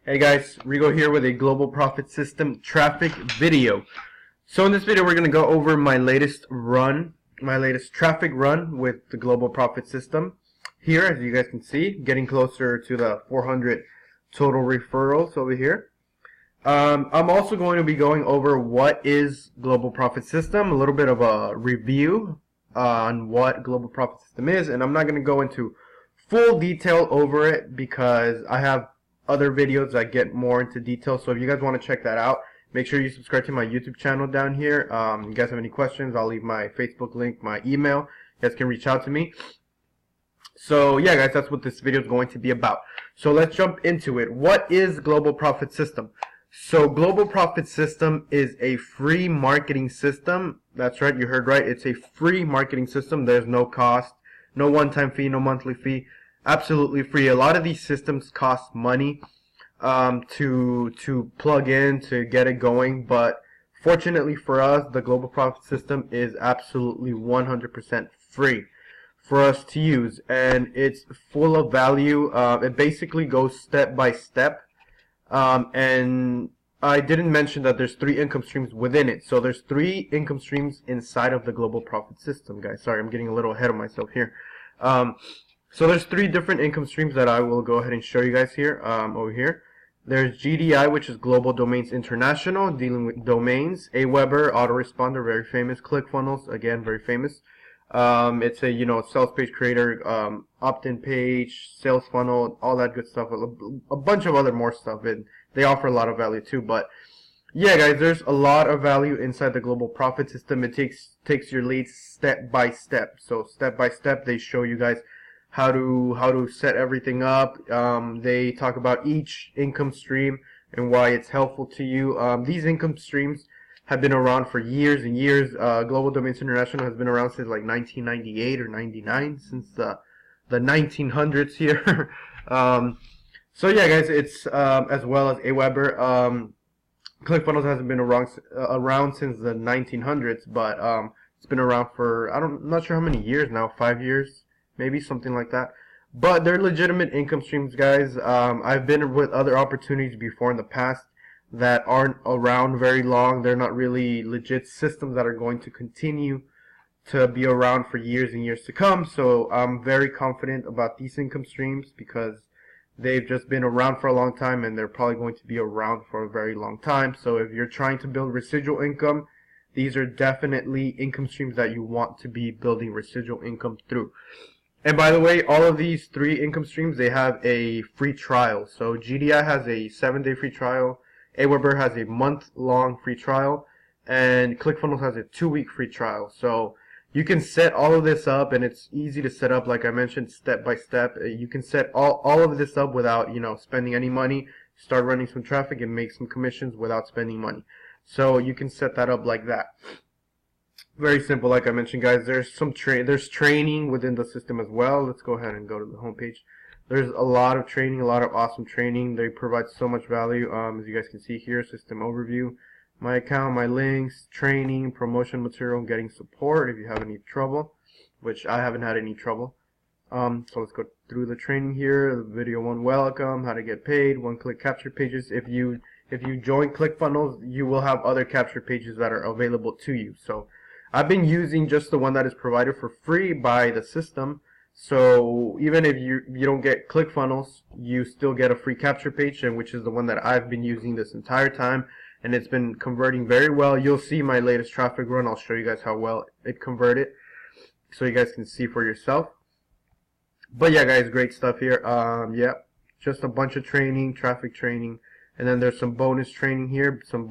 Hey guys, Rigo here with a global profit system traffic video. So in this video we're going to go over my latest traffic run with the global profit system. Here, as you guys can see, getting closer to the 400 total referrals over here. I'm also going to be going over what is global profit system, a little bit of a review on what global profit system is, and I'm not going to go into full detail over it because I have other videos that get more into detail. So if you guys want to check that out, make sure you subscribe to my YouTube channel down here. You guys have any questions, I'll leave my Facebook link, my email. You guys can reach out to me. So yeah guys, that's what this video is going to be about. So let's jump into it. What is global profit system? So global profit system is a free marketing system. That's right, you heard right. It's a free marketing system. There's no cost, no one-time fee, no monthly fee. Absolutely free. A lot of these systems cost money to plug in, to get it going, but fortunately for us, the global profit system is absolutely 100% free for us to use, and it's full of value. It basically goes step by step, and I didn't mention that there's 3 income streams within it. So there's 3 income streams inside of the global profit system, guys. Sorry, I'm getting a little ahead of myself here. So there's 3 different income streams that I will go ahead and show you guys here. Over here, there's GDI, which is Global Domains International, dealing with domains. Aweber, autoresponder, very famous. ClickFunnels, again, very famous. It's a sales page creator, opt-in page, sales funnel, all that good stuff. A bunch of other more stuff, and they offer a lot of value too. But yeah, guys, there's a lot of value inside the global profit system. It takes your leads step by step. So step by step, they show you guys how to set everything up. They talk about each income stream and why it's helpful to you. These income streams have been around for years and years. Global Domains International has been around since like 1998 or 99, since the 1900s here. So yeah, guys, it's as well as Aweber. ClickFunnels hasn't been around since the 1900s, but it's been around for I'm not sure how many years now, 5 years. Maybe something like that. But they're legitimate income streams, guys. I've been with other opportunities before in the past that aren't around very long. They're not really legit systems that are going to continue to be around for years and years to come. So I'm very confident about these income streams because they've just been around for a long time, and they're probably going to be around for a very long time. So if you're trying to build residual income, these are definitely income streams that you want to be building residual income through. And by the way, all of these 3 income streams, they have a free trial. So GDI has a 7-day free trial, Aweber has a month-long free trial, and ClickFunnels has a 2-week free trial. So you can set all of this up, and it's easy to set up, like I mentioned, step by step. You can set all of this up without spending any money, start running some traffic, and make some commissions without spending money. So you can set that up like that. Very simple, like I mentioned, guys. There's training within the system as well. Let's go ahead and go to the home page. There's a lot of training, a lot of awesome training. They provide so much value. As you guys can see here, system overview, my account, my links, training, promotion material, getting support if you have any trouble, which I haven't had any trouble. So let's go through the training here. The video 1, welcome, how to get paid, 1-click capture pages. If you join ClickFunnels, you will have other capture pages that are available to you. So I've been using just the one that is provided for free by the system. So even if you don't get ClickFunnels, you still get a free capture page, and which is the one that I've been using this entire time, and it's been converting very well. You'll see my latest traffic run. I'll show you guys how well it converted, so you guys can see for yourself. But yeah, guys, great stuff here. Yeah, just a bunch of training, traffic training. And then there's some bonus training here, some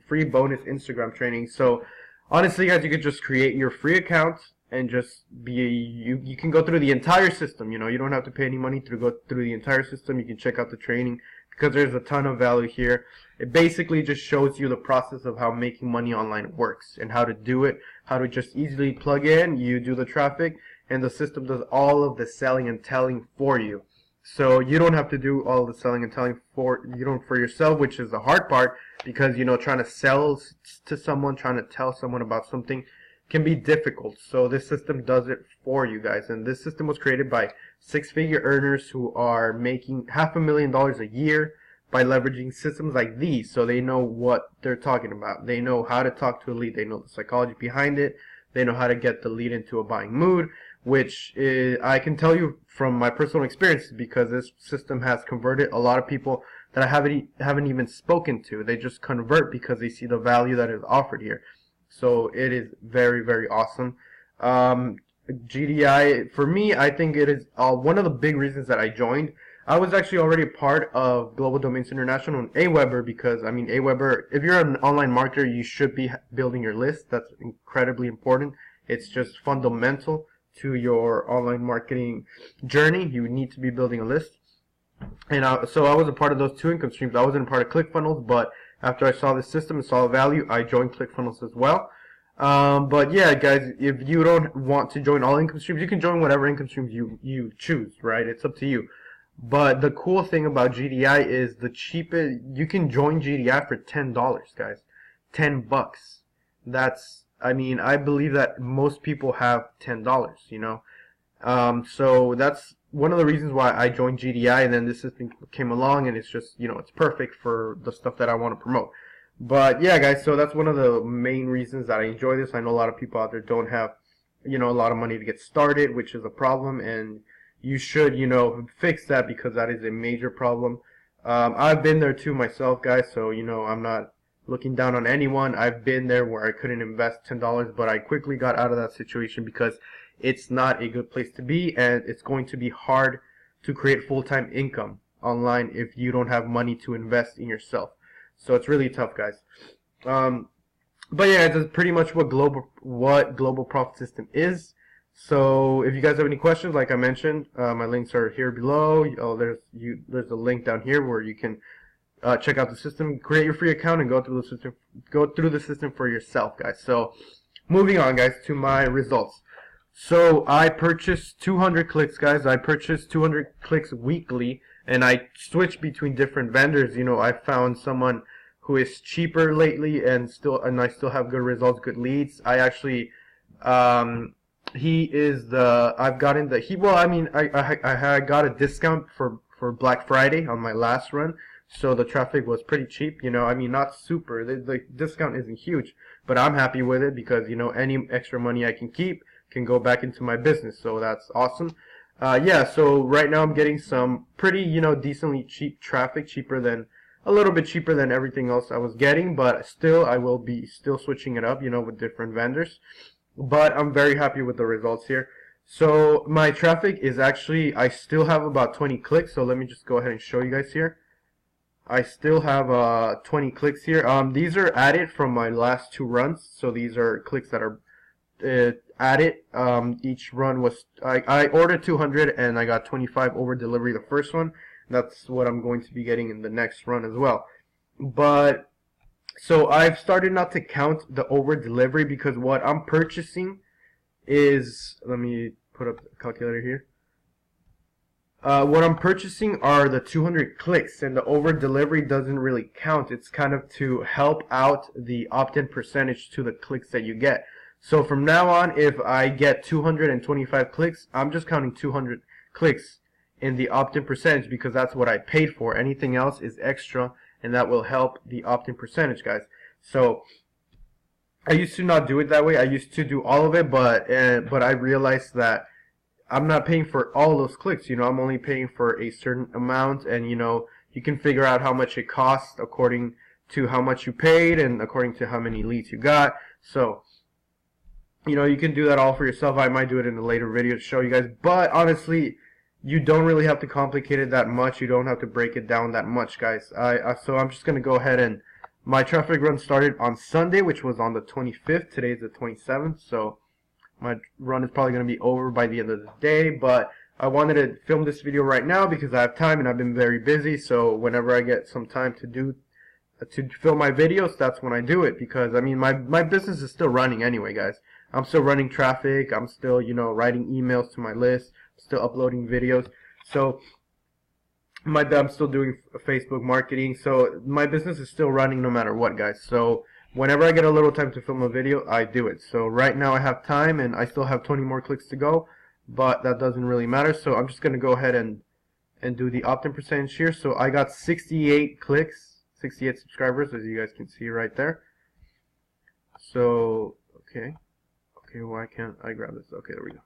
free bonus Instagram training. So honestly, guys, you could just create your free account and just you can go through the entire system. You don't have to pay any money to go through the entire system. You can check out the training because there's a ton of value here. It basically just shows you the process of how making money online works and how to do it, how to just easily plug in, you do the traffic, and the system does all of the selling and telling for you. So you don't have to do all the selling and telling for yourself, which is the hard part, because trying to sell to someone, trying to tell someone about something can be difficult. So this system does it for you guys, and this system was created by six-figure earners who are making $500,000 a year by leveraging systems like these. So they know what they're talking about. They know how to talk to a lead. They know the psychology behind it. They know how to get the lead into a buying mood, which is, I can tell you from my personal experience, because this system has converted a lot of people that I haven't even spoken to. They just convert because they see the value that is offered here. So it is very, very awesome. GDI, for me, I think it is one of the big reasons that I joined. I was actually already a part of Global Domains International and Aweber, because, I mean, Aweber, if you're an online marketer, you should be building your list. That's incredibly important. It's just fundamental to your online marketing journey. You need to be building a list. And so I was a part of those two income streams. I wasn't a part of ClickFunnels, but after I saw the system and saw the value, I joined ClickFunnels as well. But yeah, guys, if you don't want to join all income streams, you can join whatever income streams you choose, right? It's up to you. But the cool thing about GDI is the cheapest. You can join GDI for $10, guys. $10. That's, I mean, I believe that most people have $10, you know. So that's one of the reasons why I joined GDI, and then this system came along, and it's just, you know, it's perfect for the stuff that I want to promote. But yeah, guys, so that's one of the main reasons that I enjoy this. I know a lot of people out there don't have, you know, a lot of money to get started, which is a problem, and you should, you know, fix that, because that is a major problem. I've been there too myself, guys, so, you know, I'm not looking down on anyone. I've been there where I couldn't invest $10, but I quickly got out of that situation because it's not a good place to be, and it's going to be hard to create full-time income online if you don't have money to invest in yourself. So it's really tough, guys. But yeah, that's pretty much what Global Profit System is. So if you guys have any questions, like I mentioned, my links are here below. Oh, there's a link down here where you can check out the system, create your free account, and go through the system for yourself, guys. So moving on, guys, to my results. So I purchased 200 clicks, guys. I purchased 200 clicks weekly, and I switched between different vendors. You know, I found someone who is cheaper lately, and I still have good results, good leads. I actually, he is the, I've gotten the, well, I mean, I got a discount for Black Friday on my last run, so the traffic was pretty cheap, you know. I mean, not super, the discount isn't huge, but I'm happy with it because, you know, any extra money I can keep can go back into my business, so that's awesome. Yeah, so right now I'm getting some pretty, you know, decently cheap traffic, a little bit cheaper than everything else I was getting, but still, I will be still switching it up, you know, with different vendors. But I'm very happy with the results here. So my traffic is actually, I still have about 20 clicks, so let me just go ahead and show you guys here. I still have 20 clicks here. These are added from my last two runs, so these are clicks that are added. Each run was, I ordered 200 and I got 25 over delivery the first one. That's what I'm going to be getting in the next run as well. But so I've started not to count the over delivery, because what I'm purchasing is, let me put up the calculator here. What I'm purchasing are the 200 clicks, and the over delivery doesn't really count. It's kind of to help out the opt-in percentage to the clicks that you get. So from now on, if I get 225 clicks, I'm just counting 200 clicks in the opt-in percentage, because that's what I paid for. Anything else is extra, and that will help the opt-in percentage, guys. So I used to not do it that way. I used to do all of it, but I realized that I'm not paying for all those clicks. You know, I'm only paying for a certain amount, and you know, you can figure out how much it costs according to how much you paid and according to how many leads you got. So, you know, you can do that all for yourself. I might do it in a later video to show you guys, but honestly, you don't really have to complicate it that much. You don't have to break it down that much, guys. So I'm just going to go ahead, and my traffic run started on Sunday, which was on the 25th. Today is the 27th, so my run is probably going to be over by the end of the day, but I wanted to film this video right now because I have time and I've been very busy. So whenever I get some time to film my videos, that's when I do it, because I mean, my business is still running anyway, guys. I'm still running traffic. I'm still, you know, writing emails to my list, still uploading videos. So I'm still doing Facebook marketing. So my business is still running no matter what, guys. So whenever I get a little time to film a video, I do it. So right now I have time, and I still have 20 more clicks to go. but that doesn't really matter. So I'm just going to go ahead and do the opt-in percentage here. So I got 68 clicks, 68 subscribers, as you guys can see right there. So, okay, why can't I grab this? Okay, there we go.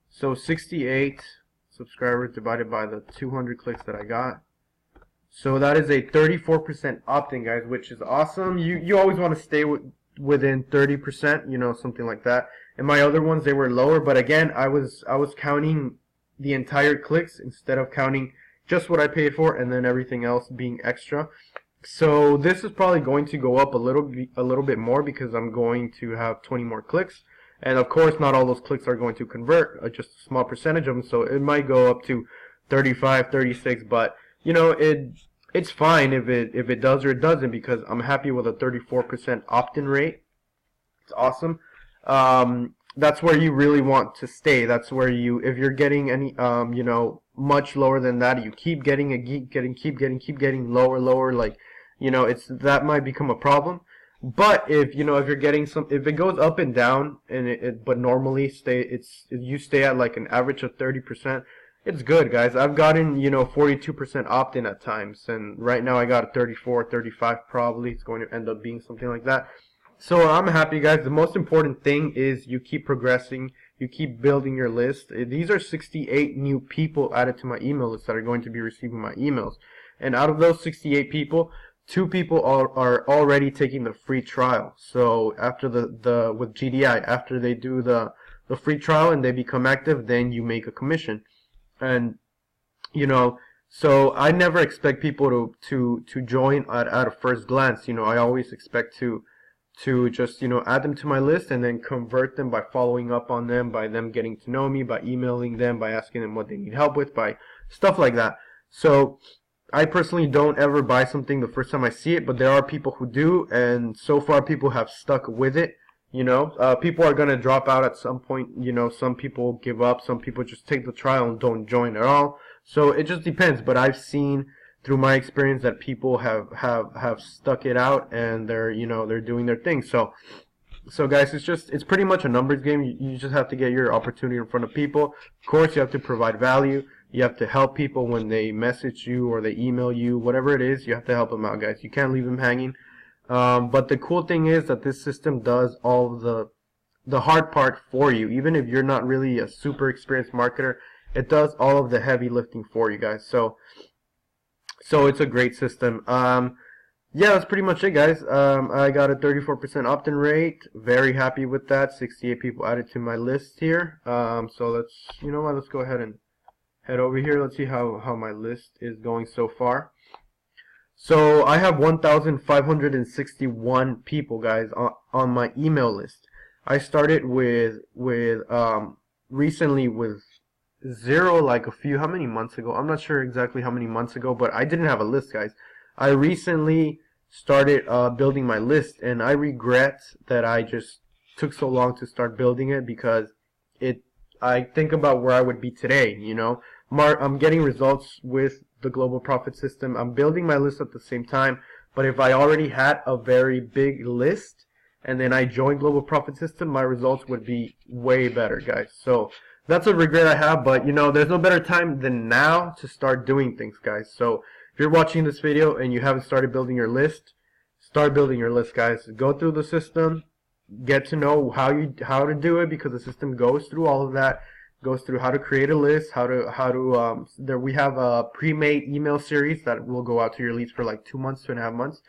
So 68 subscribers divided by the 200 clicks that I got. So that is a 34% opt-in, guys, which is awesome. You always want to stay within 30%, you know, something like that. And my other ones, they were lower, but again, I was counting the entire clicks instead of counting just what I paid for and then everything else being extra. So this is probably going to go up a little bit more because I'm going to have 20 more clicks. And of course, not all those clicks are going to convert, just a small percentage of them. So it might go up to 35, 36, but you know, it's fine if it does or it doesn't, because I'm happy with a 34% opt-in rate. It's awesome. That's where you really want to stay. That's where if you're getting any you know, much lower than that, you keep getting keep getting lower, like, you know, that might become a problem. But if you're getting if it goes up and down, and but normally you stay at like an average of 30%, it's good, guys. I've gotten, you know, 42% opt-in at times, and right now I got a 34, 35 probably. It's going to end up being something like that. So I'm happy, guys. The most important thing is you keep progressing, you keep building your list. These are 68 new people added to my email list that are going to be receiving my emails. And out of those 68 people, 2 people are already taking the free trial. So after with GDI, after they do the free trial and they become active, then you make a commission. And you know, so I never expect people to join at a first glance. You know, I always expect to just, you know, add them to my list and then convert them by following up on them, by them getting to know me, by emailing them, by asking them what they need help with, by stuff like that. So I personally don't ever buy something the first time I see it, but there are people who do, and so far people have stuck with it. You know, people are going to drop out at some point. You know, some people give up, some people just take the trial and don't join at all. So it just depends, but I've seen through my experience that people have stuck it out, and they're doing their thing. So guys, it's pretty much a numbers game. You just have to get your opportunity in front of people. Of course, you have to provide value. You have to help people when they message you or they email you, whatever it is. You have to help them out, guys. You can't leave them hanging. But the cool thing is that this system does all the hard part for you. Even if you're not really a super experienced marketer, it does all of the heavy lifting for you guys. So it's a great system. Yeah, that's pretty much it, guys. I got a 34% opt-in rate. Very happy with that. 68 people added to my list here. So let's go ahead and head over here. Let's see how my list is going so far. So I have 1,561 people, guys, on my email list. I started recently with 0, like how many months ago? I'm not sure exactly how many months ago, but I didn't have a list, guys. I recently started building my list, and I regret that I just took so long to start building it, because I think about where I would be today, you know. I'm getting results with the global profit system. I'm building my list at the same time, but if I already had a very big list and then I joined global profit system, my results would be way better, guys. So that's a regret I have, but you know, there's no better time than now to start doing things, guys. So if you're watching this video and you haven't started building your list, start building your list, guys. Go through the system, get to know how to do it, because the system goes through all of that. Goes through how to create a list, we have a pre-made email series that will go out to your leads for like 2 months, 2.5 months.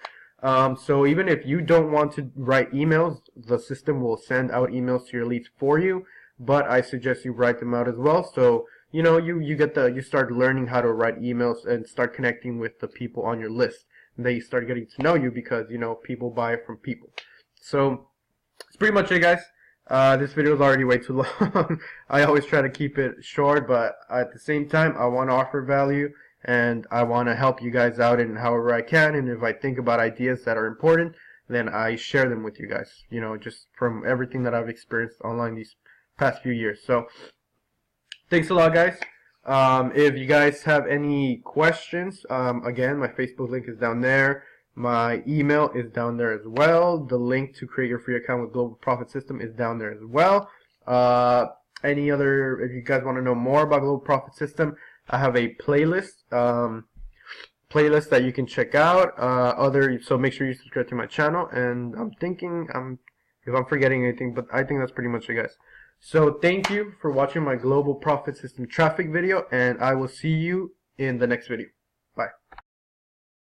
So even if you don't want to write emails, the system will send out emails to your leads for you, but I suggest you write them out as well. So you know, you start learning how to write emails and start connecting with the people on your list. And they start getting to know you, because you know, people buy from people. So that's pretty much it, guys. This video is already way too long. I always try to keep it short, but at the same time, I want to offer value, and I want to help you guys out in however I can. And if I think about ideas that are important, then I share them with you guys, you know, just from everything that I've experienced online these past few years. So thanks a lot, guys. If you guys have any questions, again, my Facebook link is down there. My email is down there as well. The link to create your free account with Global Profit System is down there as well. if you guys want to know more about global profit system, I have a playlist that you can check out. So make sure you subscribe to my channel. And I'm thinking, if I'm forgetting anything, but I think that's pretty much it, guys. So thank you for watching my global profit system traffic video, and I will see you in the next video.